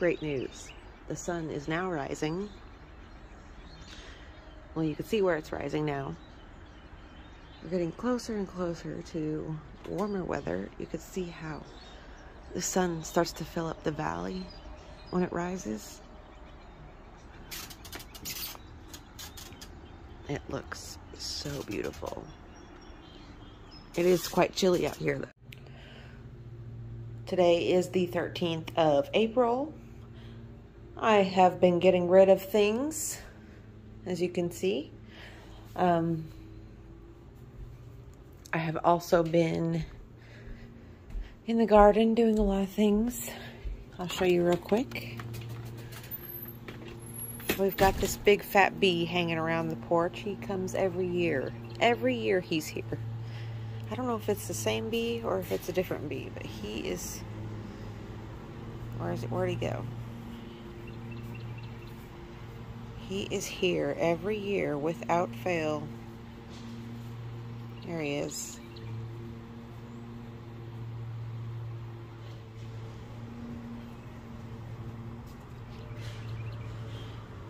great news. The sun is now rising. Well, you can see where it's rising now. We're getting closer and closer to warmer weather. You can see how the sun starts to fill up the valley when it rises. It looks so beautiful. It is quite chilly out here though. Today is the 13th of April. I have been getting rid of things, as you can see. I have also been in the garden doing a lot of things. I'll show you real quick. We've got this big fat bee hanging around the porch. He comes every year. Every year he's here. I don't know if it's the same bee or if it's a different bee, but he is... Where'd he go? He is here every year without fail. There he is.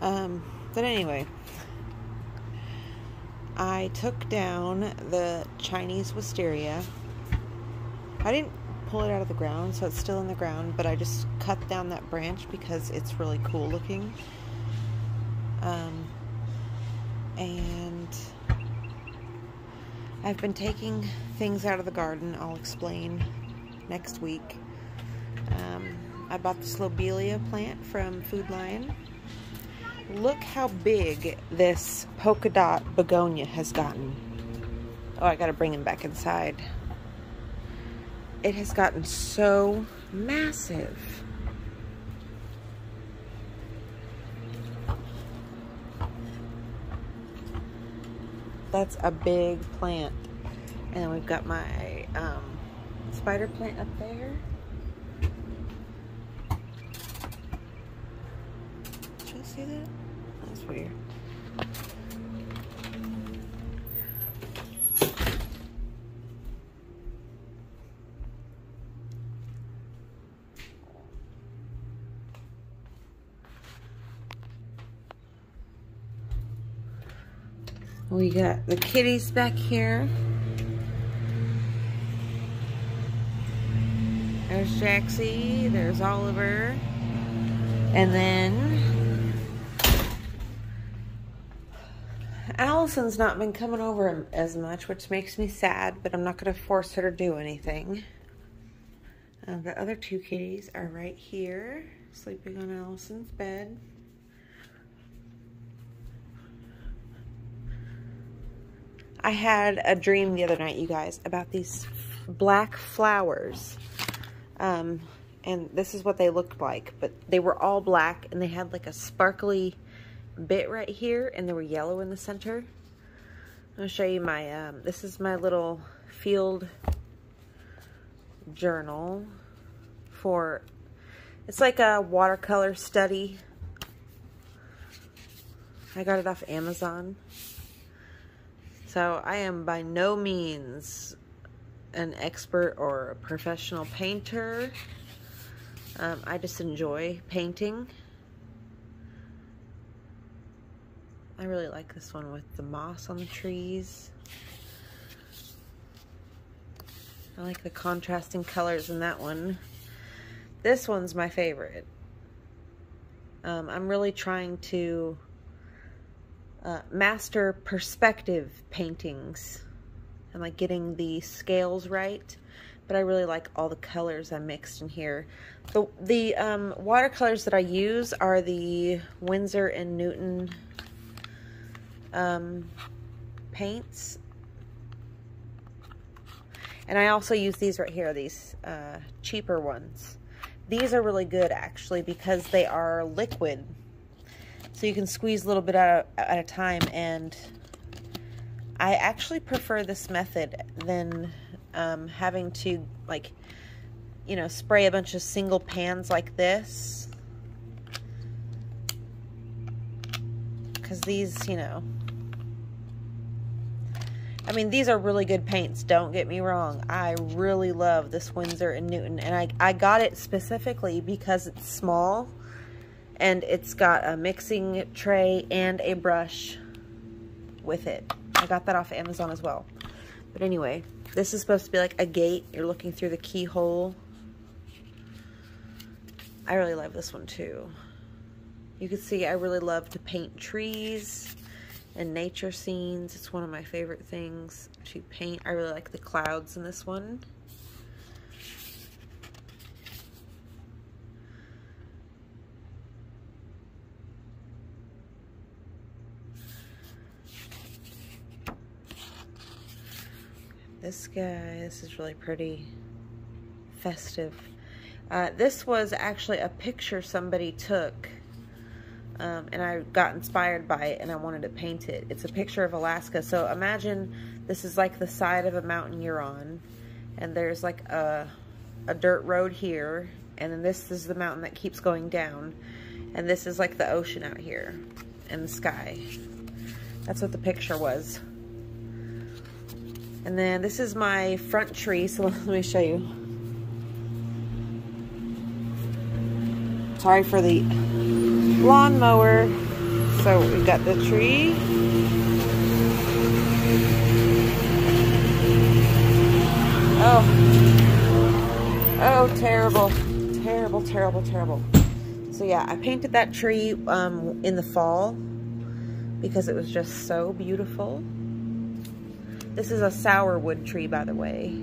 But anyway, I took down the Chinese wisteria. I didn't pull it out of the ground, so it's still in the ground, but I just cut down that branch because it's really cool looking. And I've been taking things out of the garden. I'll explain next week. I bought this lobelia plant from Food Lion. Look how big this polka dot begonia has gotten. Oh, I gotta bring him back inside. It has gotten so massive. That's a big plant. And then we've got my spider plant up there. Did you see that? That's weird. We got the kitties back here. There's Jaxie, there's Oliver, and then Allison's not been coming over as much, which makes me sad, but I'm not going to force her to do anything. The other two kitties are right here, sleeping on Allison's bed. I had a dream the other night, you guys, about these black flowers. And this is what they looked like. But they were all black, and they had like a sparkly bit right here, and they were yellow in the center. I'll show you my, this is my little field journal for, it's like a watercolor study. I got it off Amazon. So I am by no means an expert or a professional painter. I just enjoy painting. I really like this one with the moss on the trees. I like the contrasting colors in that one. This one's my favorite. I'm really trying to master perspective paintings and like getting the scales right, but I really like all the colors I mixed in here. The watercolors that I use are the Winsor & Newton paints, and I also use these right here, these cheaper ones. These are really good actually because they are liquid. So you can squeeze a little bit at a time, and I actually prefer this method than having to, like, you know, spray a bunch of single pans like this. Because these, you know, I mean, these are really good paints, don't get me wrong. I really love this Winsor & Newton, and I got it specifically because it's small, and it's got a mixing tray and a brush with it. I got that off Amazon as well. But anyway, this is supposed to be like a gate. You're looking through the keyhole. I really love this one too. You can see I really love to paint trees and nature scenes. It's one of my favorite things to paint. I really like the clouds in this one. This guy, this is really pretty, festive. This was actually a picture somebody took. And I got inspired by it and I wanted to paint it. It's a picture of Alaska. So imagine this is like the side of a mountain you're on, and there's like a dirt road here, and then this is the mountain that keeps going down, and this is like the ocean out here and the sky. That's what the picture was. And then this is my front tree, so let me show you. Sorry for the lawnmower. So we've got the tree. Oh, terrible. Terrible, terrible, terrible. So yeah, I painted that tree in the fall because it was just so beautiful. This is a sourwood tree, by the way.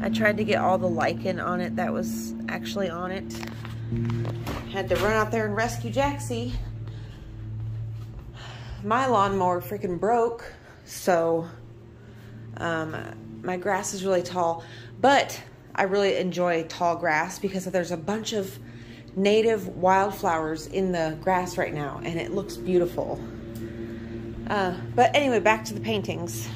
I tried to get all the lichen on it that was actually on it. Had to run out there and rescue Jaxie. My lawnmower freaking broke, so my grass is really tall. But I really enjoy tall grass because there's a bunch of native wildflowers in the grass right now, and it looks beautiful. But anyway, back to the paintings.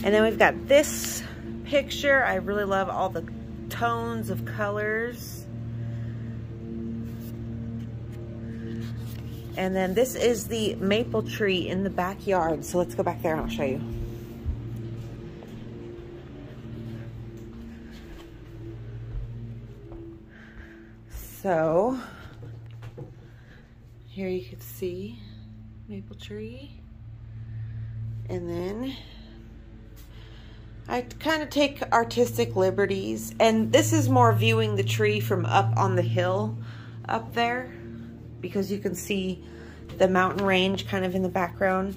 And then we've got this picture. I really love all the tones of colors. And then this is the maple tree in the backyard. So let's go back there and I'll show you. So here you can see maple tree. And then I kind of take artistic liberties, and this is more viewing the tree from up on the hill up there, because you can see the mountain range kind of in the background.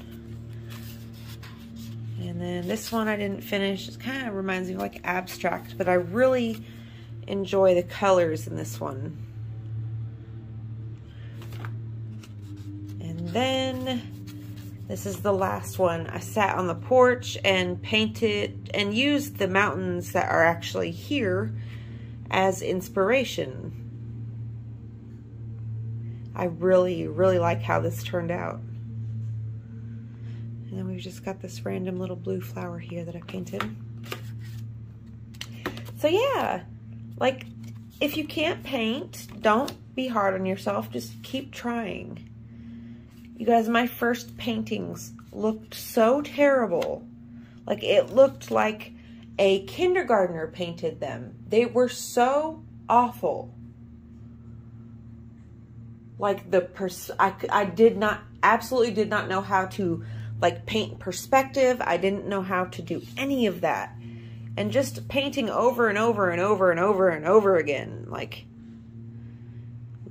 And then this one I didn't finish. It kind of reminds me of like abstract, but I really enjoy the colors in this one. And then this is the last one. I sat on the porch and painted and used the mountains that are actually here as inspiration. I really, really like how this turned out. And then we've just got this random little blue flower here that I painted. So yeah, like if you can't paint, don't be hard on yourself. Just keep trying. You guys, my first paintings looked so terrible. Like, it looked like a kindergartner painted them. They were so awful. Like, I absolutely did not know how to, like, paint perspective. I didn't know how to do any of that. And just painting over and over and over and over and over again, like,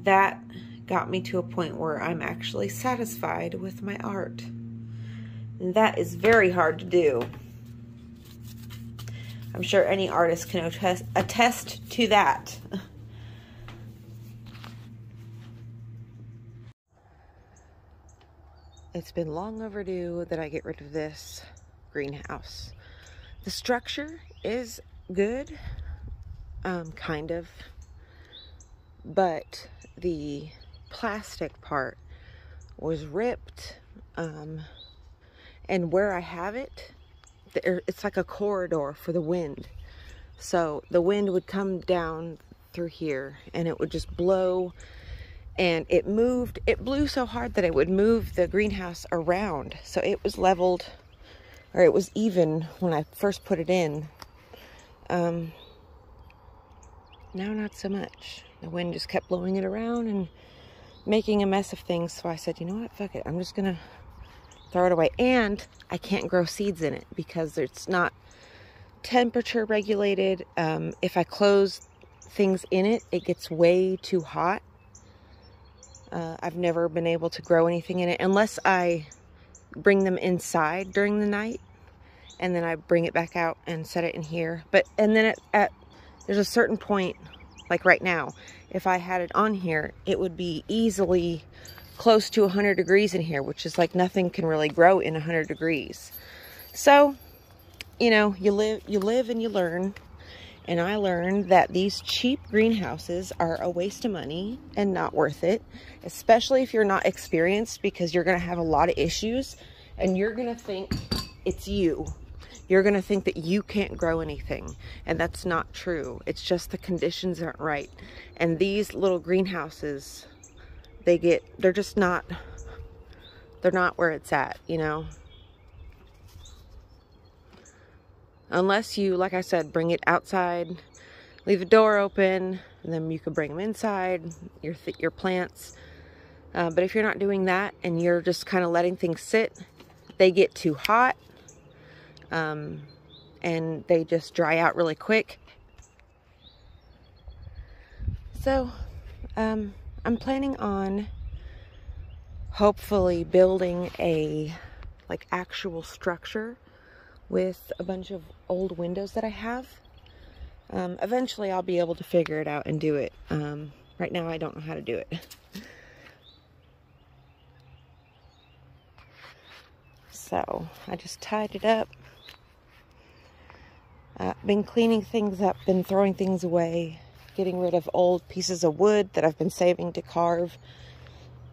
that got me to a point where I'm actually satisfied with my art. And that is very hard to do. I'm sure any artist can attest to that. It's been long overdue that I get rid of this greenhouse. The structure is good, kind of, but the plastic part was ripped, and where I have it, it's like a corridor for the wind. So the wind would come down through here and it would just blow And it blew so hard that it would move the greenhouse around. So it was leveled, or it was even when I first put it in. Now not so much. The wind just kept blowing it around and making a mess of things. So I said, you know what, fuck it. I'm just gonna throw it away. And I can't grow seeds in it because it's not temperature regulated. If I close things in it, it gets way too hot. I've never been able to grow anything in it unless I bring them inside during the night, and then I bring it back out and set it in here. And then there's a certain point, like right now, if I had it on here, it would be easily close to 100 degrees in here, which is like nothing can really grow in 100 degrees. So, you know, you live and you learn. And I learned that these cheap greenhouses are a waste of money and not worth it, especially if you're not experienced, because you're going to have a lot of issues and you're going to think it's you. You're going to think that you can't grow anything, and that's not true. It's just the conditions aren't right. And these little greenhouses, they're just not, they're not where it's at, you know. Unless you, like I said, bring it outside, leave the door open, and then you could bring them inside, your plants. But if you're not doing that and you're just kind of letting things sit, they get too hot, and they just dry out really quick. So I'm planning on hopefully building a actual structure with a bunch of old windows that I have. Eventually I'll be able to figure it out and do it. Right now I don't know how to do it. So I just tied it up. Been cleaning things up, been throwing things away, getting rid of old pieces of wood that I've been saving to carve.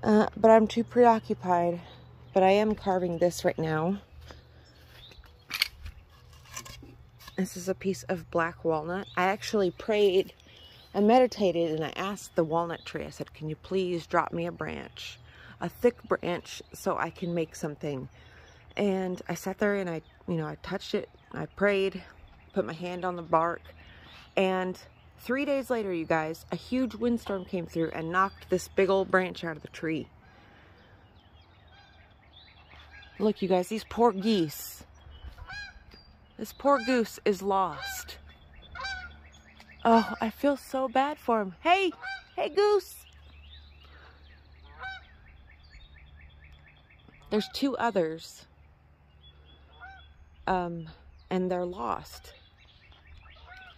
But I'm too preoccupied. But I am carving this right now. This is a piece of black walnut. I actually prayed, I meditated, and I asked the walnut tree, I said, can you please drop me a branch, a thick branch, so I can make something. And I sat there and I touched it, I prayed, put my hand on the bark, and 3 days later, you guys, a huge windstorm came through and knocked this big old branch out of the tree. Look, you guys, these poor geese. This poor goose is lost. Oh, I feel so bad for him. Hey, hey goose. There's 2 others. And they're lost.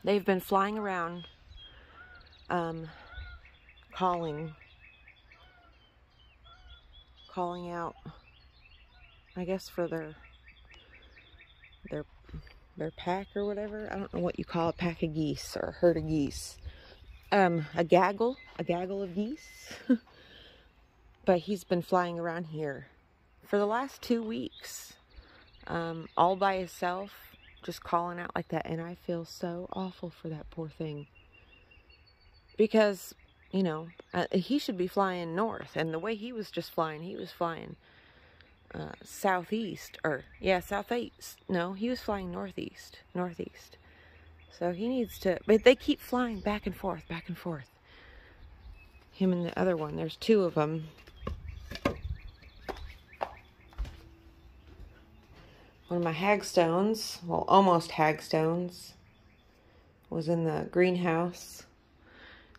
They've been flying around, calling out, I guess, for their pack or whatever. I don't know what you call a pack of geese or a herd of geese. A gaggle of geese. But he's been flying around here for the last 2 weeks, all by himself, just calling out like that. And I feel so awful for that poor thing, because, you know, he should be flying north, and the way he was just flying, he was flying southeast, or yeah, southeast. No, he was flying northeast. So he needs to, but they keep flying back and forth. Him and the other one, there's 2 of them. One of my hagstones, well, almost hagstones, was in the greenhouse.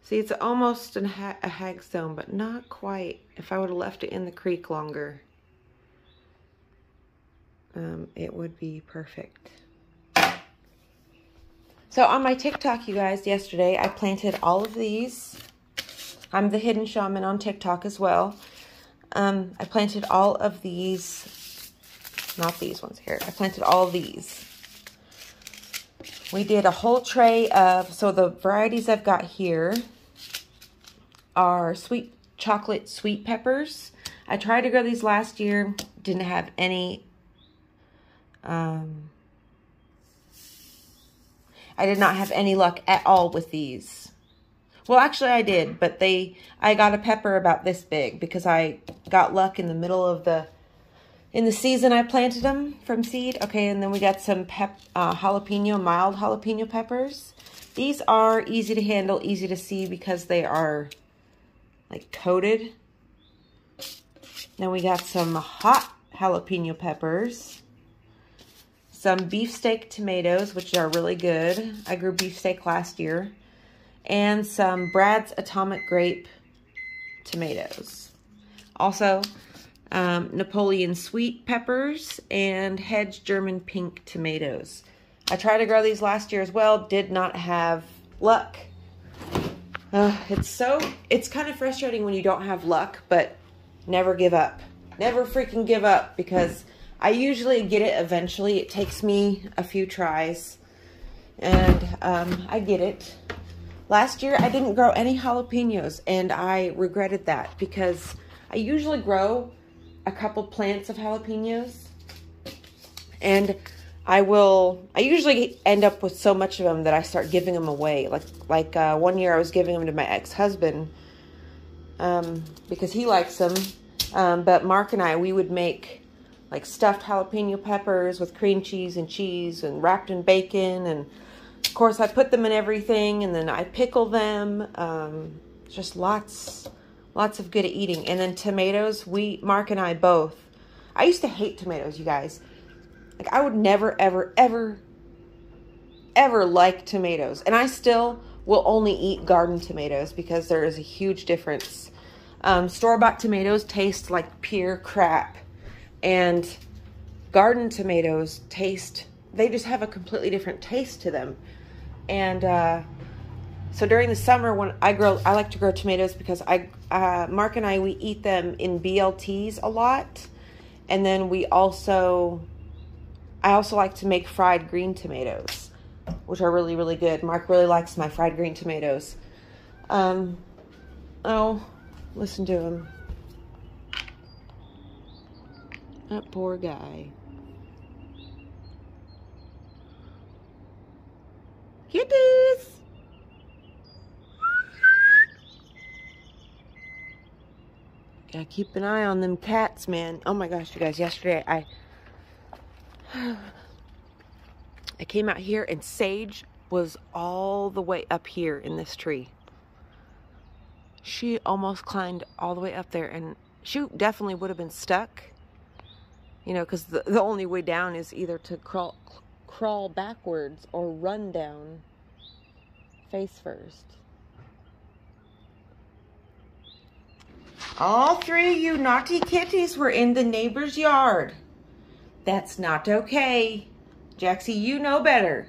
See, it's almost a hagstone, but not quite. If I would have left it in the creek longer, it would be perfect. So on my TikTok, you guys, yesterday, I planted all of these. I'm the Hidden Shaman on TikTok as well. I planted all of these, not these ones here. I planted all of these. We did a whole tray of, so the varieties I've got here are sweet chocolate sweet peppers. I tried to grow these last year, didn't have any, I did not have any luck at all with these. Well, actually I did, but I got a pepper about this big because I got luck in the middle of in the season I planted them from seed. Okay, and then we got some jalapeno, mild jalapeno peppers. These are easy to handle, easy to see because they are like coated. Then we got some hot jalapeno peppers. Some beefsteak tomatoes, which are really good. I grew beefsteak last year. And some Brad's Atomic Grape tomatoes. Also, Napoleon sweet peppers and Hedge German pink tomatoes. I tried to grow these last year as well. Did not have luck. It's kind of frustrating when you don't have luck, but never give up. Never freaking give up, because I usually get it eventually. It takes me a few tries, and I get it. Last year, I didn't grow any jalapenos, and I regretted that because I usually grow a couple plants of jalapenos, and I usually end up with so much of them that I start giving them away. Like one year I was giving them to my ex-husband because he likes them, but Mark and we would make like stuffed jalapeno peppers with cream cheese and wrapped in bacon, and of course, I put them in everything, and then I pickle them. Just lots of good eating. And then tomatoes, Mark and I both. I used to hate tomatoes, you guys. Like, I would never, ever, ever, ever like tomatoes. And I still will only eat garden tomatoes because there is a huge difference. Store-bought tomatoes taste like pure crap. And garden tomatoes they just have a completely different taste to them. And so during the summer when I like to grow tomatoes because Mark and we eat them in BLTs a lot. And then I also like to make fried green tomatoes, which are really, really good. Mark really likes my fried green tomatoes. Oh, listen to him. That poor guy. Kitties! Gotta keep an eye on them cats, man. Oh my gosh, you guys, yesterday I came out here and Sage was all the way up here in this tree. She almost climbed all the way up there, and she definitely would have been stuck. You know, because the only way down is either to crawl backwards or run down face first. All three of you naughty kitties were in the neighbor's yard. That's not okay. Jaxie, you know better.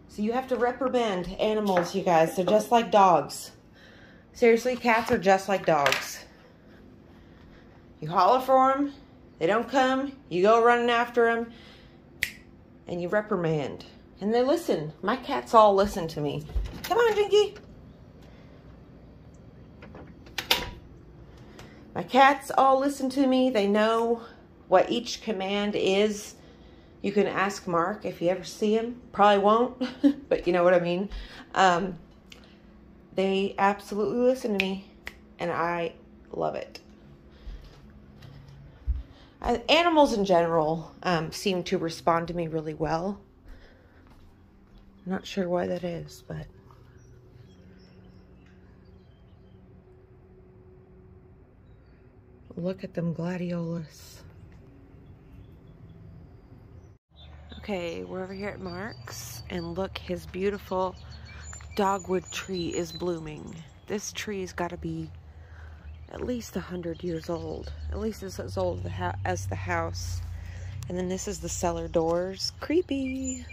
So you have to reprimand animals, you guys. They're just like dogs. Seriously, cats are just like dogs. You holler for them, they don't come, you go running after them, and you reprimand. And they listen. My cats all listen to me. Come on, Jinky. My cats all listen to me. They know what each command is. You can ask Mark if you ever see him. Probably won't, but you know what I mean. They absolutely listen to me, and I love it. Animals in general seem to respond to me really well. I'm not sure why that is, but look at them gladiolus. Okay, we're over here at Mark's, and look, his beautiful dogwood tree is blooming. This tree's got to be at least 100 years old. At least it's as old as the house. And then this is the cellar doors. Creepy.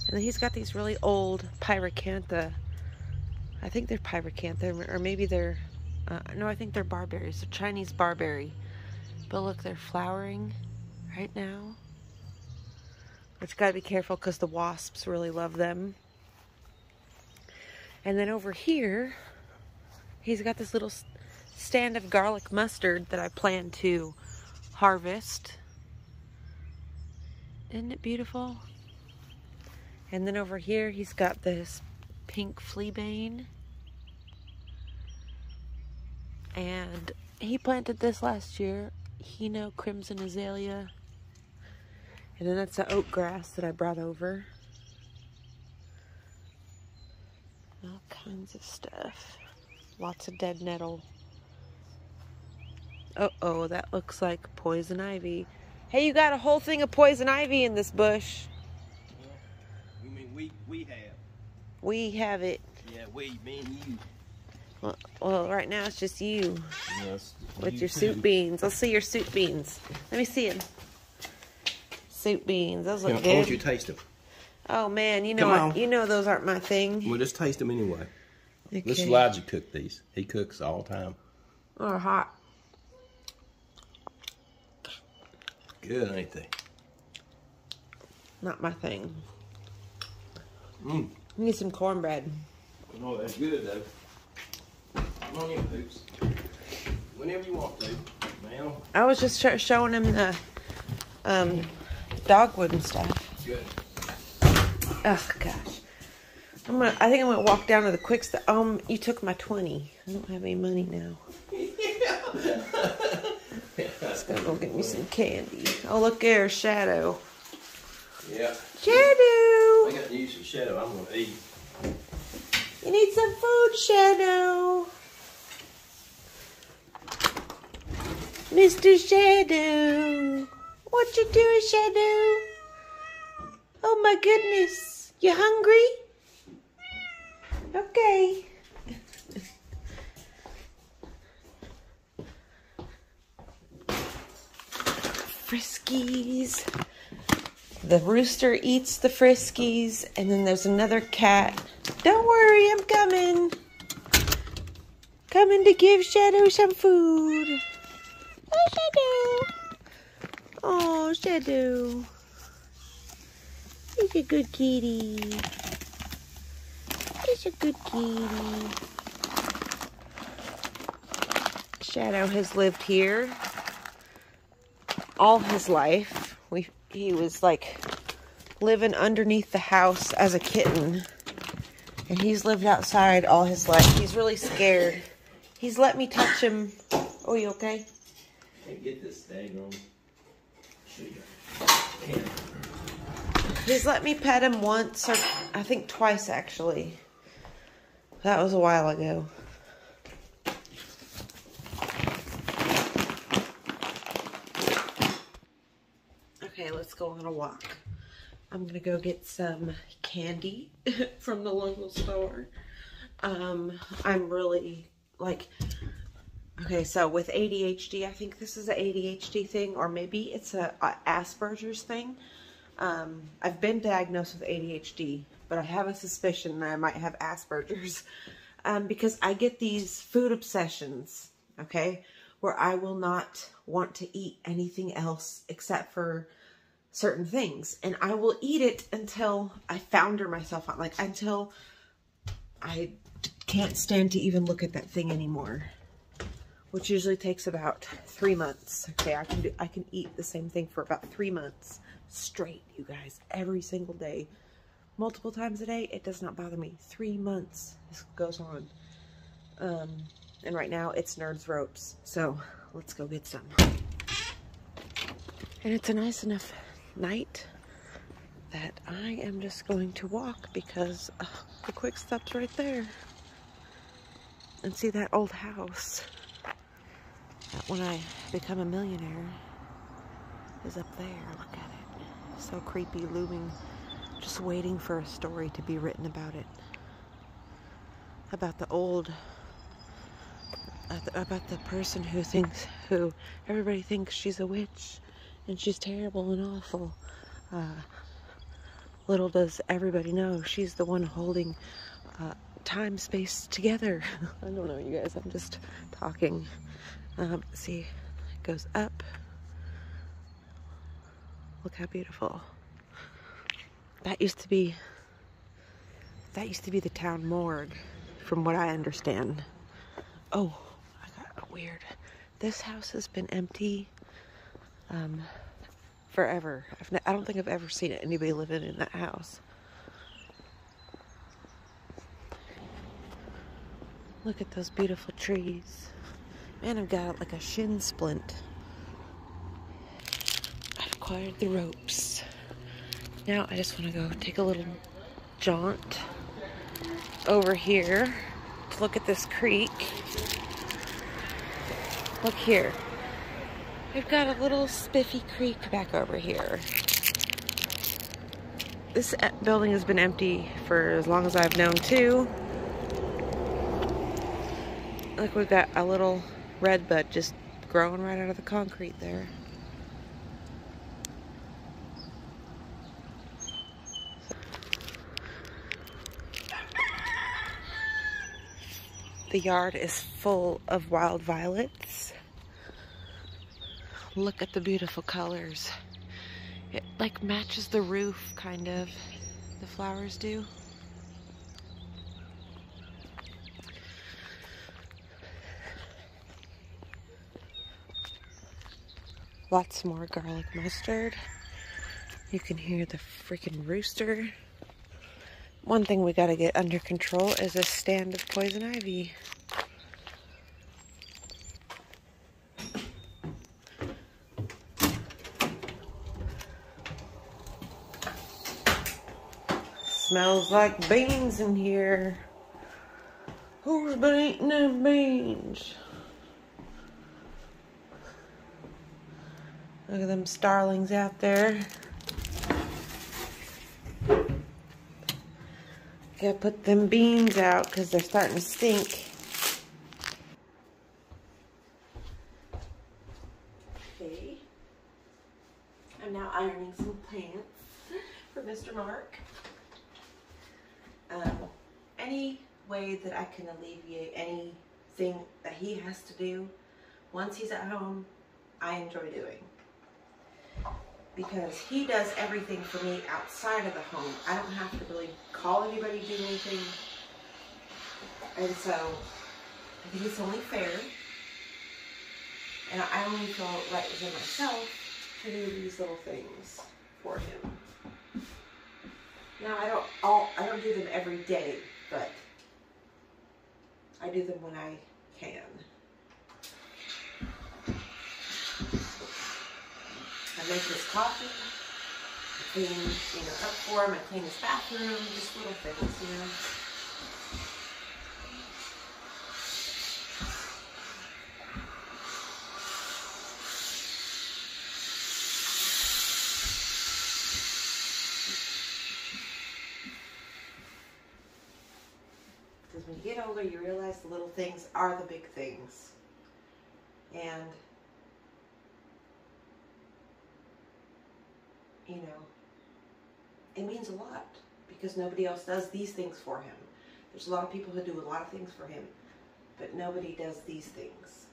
And then he's got these really old pyracantha. I think they're pyracantha, or maybe they're, no, I think they're barberries. They're Chinese barberry. But look, they're flowering right now. But you gotta be careful because the wasps really love them. And then over here, he's got this little stand of garlic mustard that I plan to harvest. Isn't it beautiful? And then over here, he's got this pink fleabane. And he planted this last year. Hino crimson azalea. And then that's the oat grass that I brought over. All kinds of stuff. Lots of dead nettle. Uh-oh, that looks like poison ivy. Hey, you got a whole thing of poison ivy in this bush. Yeah. You mean we have? We have it. Yeah, me and you. Well, right now it's just you. Yes. With your soup beans. Let's see your soup beans. Let me see them. Soup beans. Those look good. Why don't you taste them? Oh man, you know you know those aren't my thing. Well, just taste them anyway. Okay. This Elijah cooked these. He cooks all the time. Oh, hot. Good, ain't they? Not my thing. Mmm. Need some cornbread. No, that's good though. Come on in, Poops. Whenever you want to, ma'am. I was just showing him the dogwood and stuff. Good. Oh gosh. I think I'm gonna walk down to the quick stuff. You took my 20. I don't have any money now. Just gonna go get me some candy. Oh look there, Shadow. Yeah. Shadow! I got to use some Shadow. I'm gonna eat. You need some food, Shadow. Mr. Shadow. What you doing, Shadow? Oh my goodness. You hungry? Okay. Friskies. The rooster eats the Friskies, and then there's another cat. Don't worry, I'm coming. Coming to give Shadow some food. Oh, Shadow. Oh, Shadow. He's a good kitty. He's a good kitty. Shadow has lived here all his life. He was like living underneath the house as a kitten. And he's lived outside all his life. He's really scared. He's let me touch him. Oh, you okay? Can't get this thing on. He's let me pet him once, or I think twice actually. That was a while ago. Okay, let's go on a walk. I'm gonna go get some candy from the local store. I'm really like, okay, so with ADHD, I think this is an ADHD thing, or maybe it's a Asperger's thing. I've been diagnosed with ADHD, but I have a suspicion that I might have Asperger's because I get these food obsessions, okay, where I will not want to eat anything else except for certain things, and I will eat it until I founder myself on, like until I can't stand to even look at that thing anymore, which usually takes about 3 months. Okay, I can eat the same thing for about 3 months straight, you guys, every single day, multiple times a day. It does not bother me. 3 months this goes on. And right now it's Nerds Ropes, so let's go get some. And it's a nice enough night that I am just going to walk because the quick stop's right there. And see that old house that when I become a millionaire is up there. Look at it. So creepy, looming, just waiting for a story to be written about it. About the old, about the person who everybody thinks she's a witch and she's terrible and awful. Little does everybody know she's the one holding time, space together. I don't know, you guys, I'm just talking. See, it goes up. Look how beautiful. That used to be the town morgue, from what I understand. Oh, I got weird. This house has been empty forever. I don't think I've ever seen anybody living in that house. Look at those beautiful trees. Man, I've got like a shin splint. I've acquired the ropes. Now I just want to go take a little jaunt over here to look at this creek. Look here. I've got a little spiffy creek back over here. This building has been empty for as long as I've known too. Look, we've got a little redbud just growing right out of the concrete there. The yard is full of wild violets. Look at the beautiful colors. It like matches the roof, kind of. The flowers do. Lots more garlic mustard. You can hear the freaking rooster. One thing we gotta get under control is a stand of poison ivy. Smells like beans in here. Who's been eating them beans? Look at them starlings out there. Gotta put them beans out because they're starting to stink. Okay. I'm now ironing some pants for Mr. Mark. Any way that I can alleviate anything that he has to do once he's at home, I enjoy doing. Because he does everything for me outside of the home. I don't have to really call anybody to do anything. And so, I think it's only fair. And I only feel right within myself to do these little things for him. Now, I don't do them every day, but I do them when I can. I make his coffee, I clean, up for him, I clean his bathroom, just little things, Because when you get older, you realize the little things are the big things. And it means a lot because nobody else does these things for him. There's a lot of people who do a lot of things for him, but nobody does these things.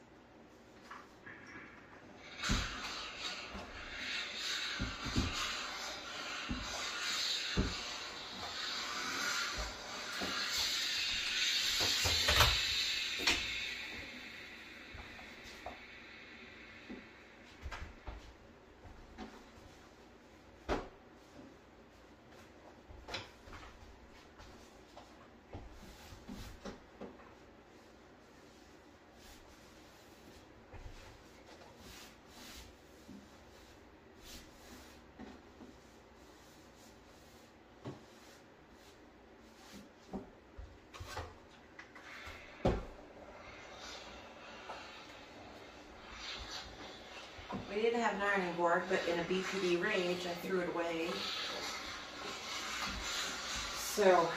We didn't have an ironing board, but in a BPD rage, I threw it away. So,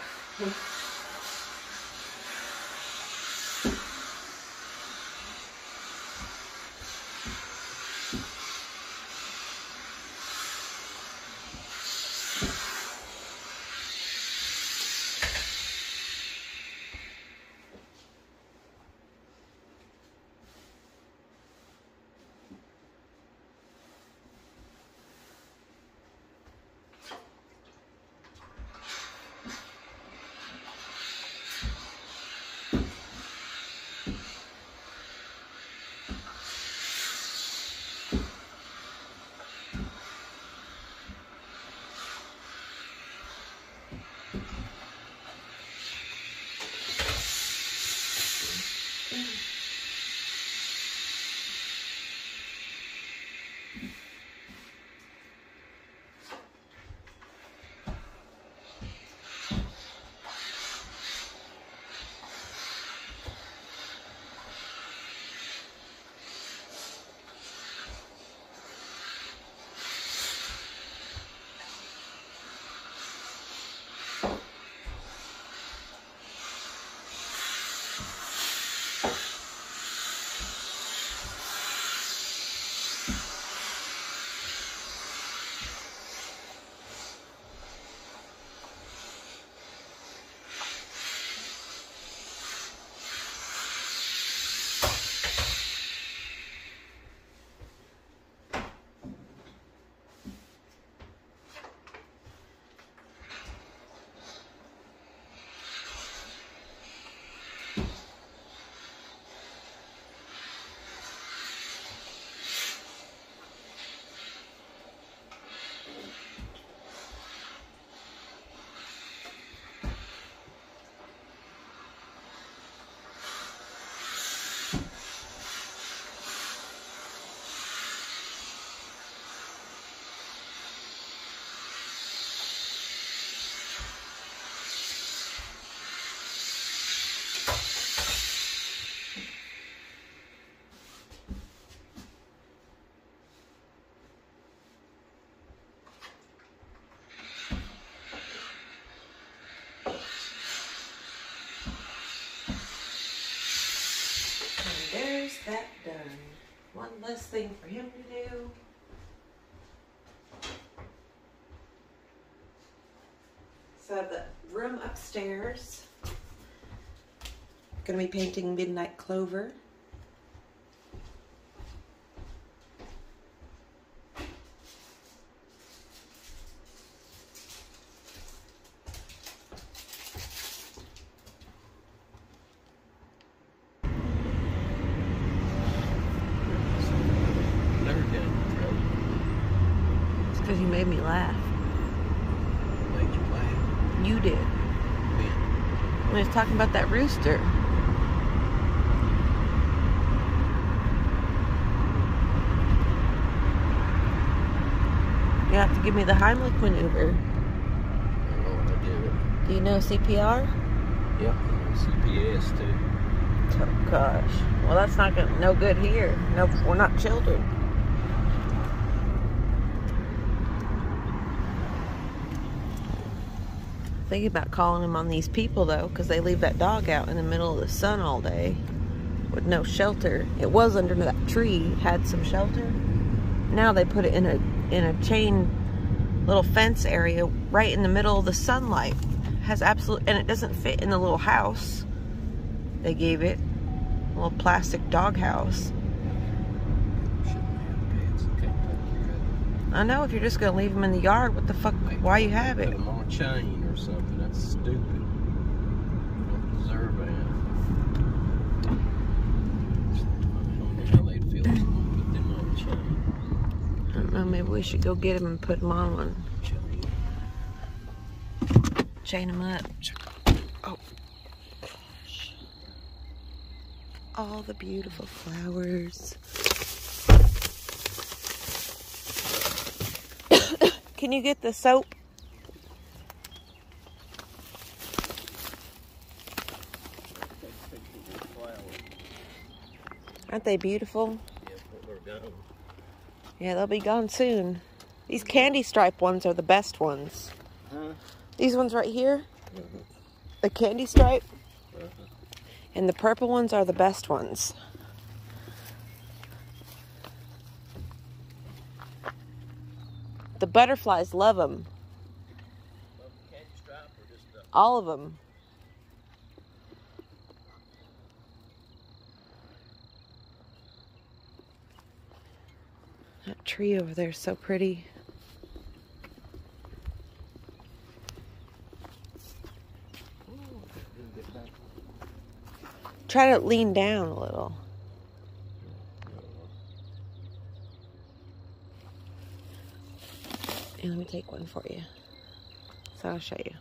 One less thing for him to do. So the room upstairs, gonna be painting Midnight Clover. It's because you made me laugh. Made you laugh? You did. When he was talking about that rooster. You have to give me the Heimlich maneuver. I don't know what I did. Do you know CPR? Yep, CPS too. Oh gosh. Well, that's not no good here. No, we're not children. Thinking about calling him on these people though, because they leave that dog out in the middle of the sun all day with no shelter. It was under that tree, had some shelter. Now they put it in a chain little fence area right in the middle of the sunlight. Has absolute, and it doesn't fit in the little house they gave it. A little plastic dog house. I know, if you're just gonna leave them in the yard, what the fuck? Why you have it? Put them on a chain or something. That's stupid. You don't deserve that. I don't know how they'd feel if someone put them on a chain. I don't know, maybe we should go get them and put them on one. Chain them up. Oh, gosh. All the beautiful flowers. Can you get the soap? Aren't they beautiful? Yeah, but they're gone. Yeah, they'll be gone soon. These candy stripe ones are the best ones. Huh? These ones right here, the candy stripe, and the purple ones are the best ones. The butterflies love them. Candy stripe or just All of them. That tree over there is so pretty. Try to lean down a little. Here, let me take one for you. So I'll show you.